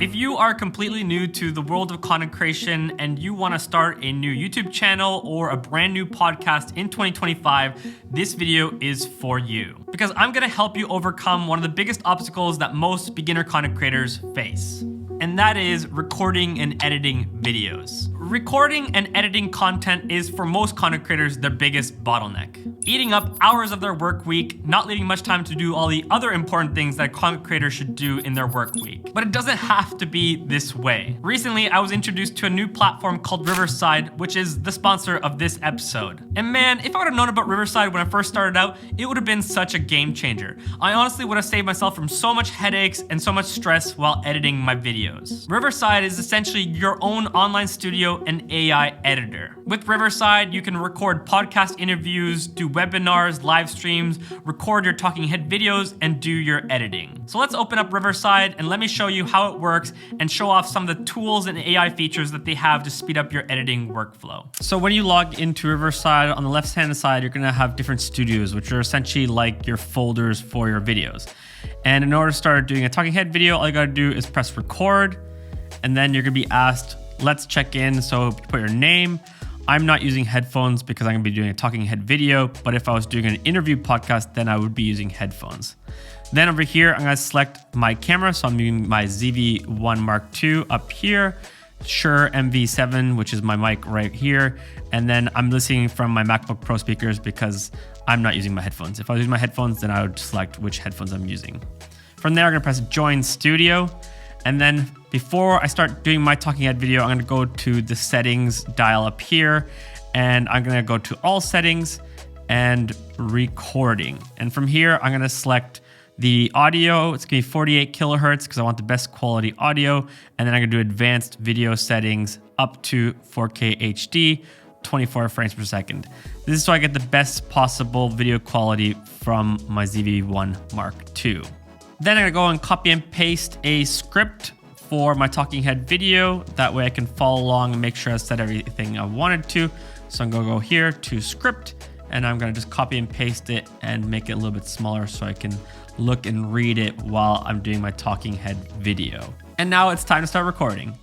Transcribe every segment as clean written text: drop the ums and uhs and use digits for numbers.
If you are completely new to the world of content creation and you want to start a new YouTube channel or a brand new podcast in 2025, this video is for you. Because I'm going to help you overcome one of the biggest obstacles that most beginner content creators face. And that is recording and editing videos. Recording and editing content is, for most content creators, their biggest bottleneck. Eating up hours of their work week, not leaving much time to do all the other important things that a content creator should do in their work week. But it doesn't have to be this way. Recently, I was introduced to a new platform called Riverside, which is the sponsor of this episode. And man, if I would have known about Riverside when I first started out, it would have been such a game changer. I honestly would have saved myself from so much headaches and so much stress while editing my videos. Riverside is essentially your own online studio and AI editor. With Riverside, you can record podcast interviews, do webinars, live streams, record your talking head videos, and do your editing. So let's open up Riverside and let me show you how it works and show off some of the tools and AI features that they have to speed up your editing workflow. So when you log into Riverside, on the left-hand side, you're gonna have different studios, which are essentially like your folders for your videos. And in order to start doing a talking head video, all you gotta do is press record, and then you're gonna be asked, let's check in. So put your name. I'm not using headphones because I'm gonna be doing a talking head video, but if I was doing an interview podcast, then I would be using headphones. Then over here, I'm gonna select my camera. So I'm using my ZV-1 Mark II up here, Shure MV7, which is my mic right here. And then I'm listening from my MacBook Pro speakers because I'm not using my headphones. If I was using my headphones, then I would select which headphones I'm using. From there, I'm gonna press Join Studio. And then before I start doing my talking head video, I'm gonna go to the settings dial up here, and I'm gonna go to all settings and recording. And from here, I'm gonna select the audio. It's gonna be 48 kilohertz because I want the best quality audio. And then I'm gonna do advanced video settings up to 4K HD, 24 frames per second. This is so I get the best possible video quality from my ZV-1 Mark II. Then I'm gonna go and copy and paste a script for my talking head video. That way I can follow along and make sure I said everything I wanted to. So I'm gonna go here to script, and I'm gonna just copy and paste it and make it a little bit smaller so I can look and read it while I'm doing my talking head video. And now it's time to start recording.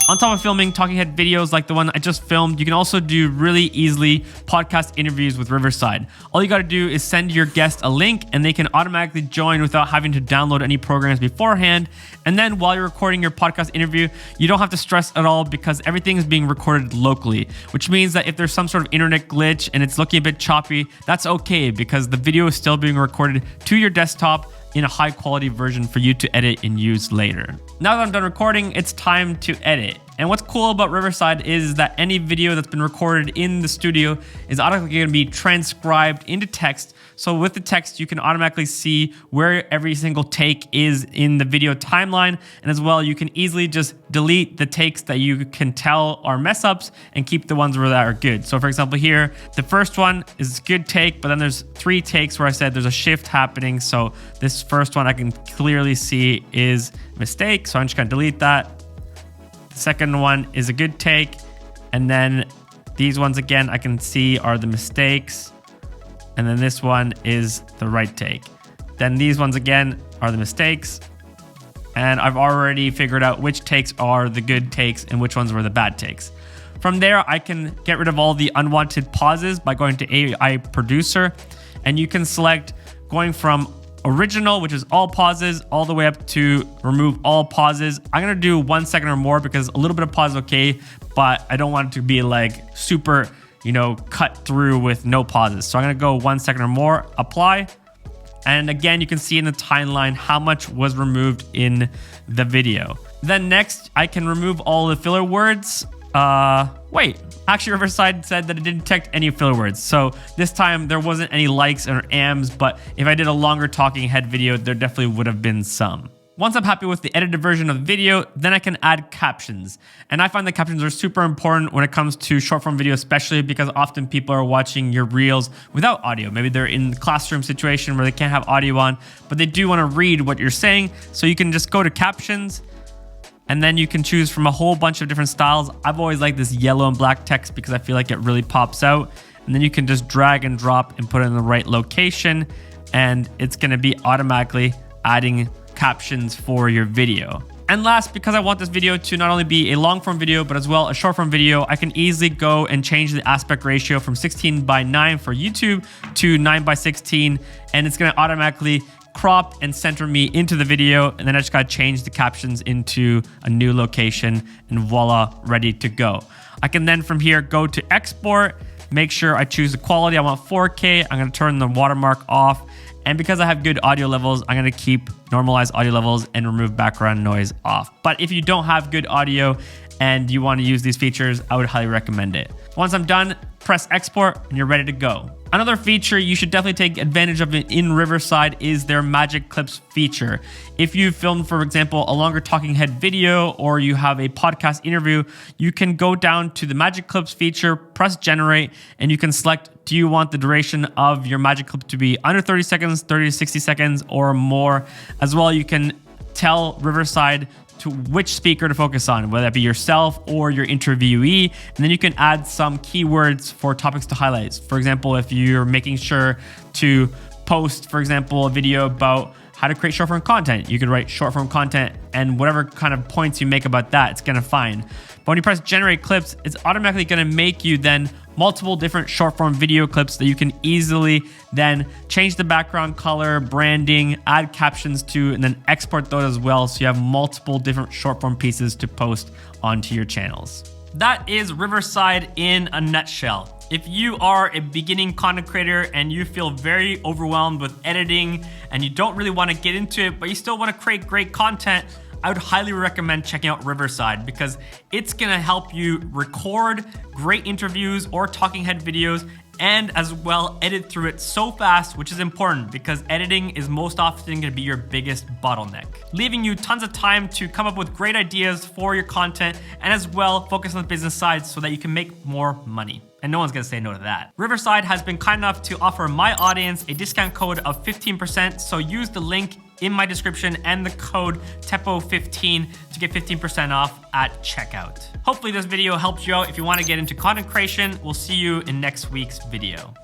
On top of filming talking head videos like the one I just filmed, you can also do really easily podcast interviews with Riverside. All you gotta do is send your guest a link and they can automatically join without having to download any programs beforehand. And then while you're recording your podcast interview, you don't have to stress at all because everything is being recorded locally, which means that if there's some sort of internet glitch and it's looking a bit choppy, that's okay because the video is still being recorded to your desktop in a high quality version for you to edit and use later. Now that I'm done recording, it's time to edit. And what's cool about Riverside is that any video that's been recorded in the studio is automatically going to be transcribed into text. So with the text, you can automatically see where every single take is in the video timeline. And as well, you can easily just delete the takes that you can tell are mess ups and keep the ones that are good. So for example, here, the first one is a good take, but then there's 3 takes where I said there's a shift happening. So this first one I can clearly see is a mistake. So I'm just gonna delete that. The second one is a good take. And then these ones again, I can see are the mistakes. And then this one is the right take. Then these ones again are the mistakes. And I've already figured out which takes are the good takes and which ones were the bad takes. From there, I can get rid of all the unwanted pauses by going to AI Producer. And you can select going from original, which is all pauses, all the way up to remove all pauses. I'm gonna do 1 second or more because a little bit of pause is okay, but I don't want it to be like super, cut through with no pauses. So I'm gonna go 1 second or more, apply. And again, you can see in the timeline how much was removed in the video. Then next, I can remove all the filler words. Actually Riverside said that it didn't detect any filler words. So this time there wasn't any likes or ams, but if I did a longer talking head video, there definitely would have been some. Once I'm happy with the edited version of the video, then I can add captions. And I find that captions are super important when it comes to short form video, especially because often people are watching your reels without audio. Maybe they're in the classroom situation where they can't have audio on, but they do want to read what you're saying. So you can just go to captions, and then you can choose from a whole bunch of different styles. I've always liked this yellow and black text because I feel like it really pops out. And then you can just drag and drop and put it in the right location. and it's gonna be automatically adding captions for your video. And last, because I want this video to not only be a long form video, but as well a short form video, I can easily go and change the aspect ratio from 16:9 for YouTube to 9:16, and it's gonna automatically crop and center me into the video. And then I just gotta change the captions into a new location, and voila, ready to go. I can then from here go to export, make sure I choose the quality. I want 4K. I'm gonna turn the watermark off. And because I have good audio levels, I'm gonna keep normalized audio levels and remove background noise off. But if you don't have good audio and you wanna use these features, I would highly recommend it. Once I'm done, press export and you're ready to go. Another feature you should definitely take advantage of in Riverside is their Magic Clips feature. If you filmed, for example, a longer talking head video or you have a podcast interview, you can go down to the Magic Clips feature, press generate, and you can select, do you want the duration of your Magic Clip to be under 30 seconds, 30 to 60 seconds, or more. As well, you can tell Riverside to which speaker to focus on, whether that be yourself or your interviewee. And then you can add some keywords for topics to highlight. For example, if you're making sure to post, for example, a video about how to create short form content, you could write short form content, and whatever kind of points you make about that, it's gonna find. But when you press generate clips, it's automatically gonna make you then multiple different short form video clips that you can easily then change the background color, branding, add captions to, and then export those as well. So you have multiple different short form pieces to post onto your channels. That is Riverside in a nutshell. If you are a beginning content creator and you feel very overwhelmed with editing and you don't really want to get into it, but you still want to create great content, I would highly recommend checking out Riverside because it's gonna help you record great interviews or talking head videos and as well edit through it so fast, which is important because editing is most often gonna be your biggest bottleneck, leaving you tons of time to come up with great ideas for your content and as well focus on the business side so that you can make more money. And no one's gonna say no to that. Riverside has been kind enough to offer my audience a discount code of 15%, so use the link in my description and the code TEPO15 to get 15% off at checkout. Hopefully this video helped you out if you wanna get into content creation. We'll see you in next week's video.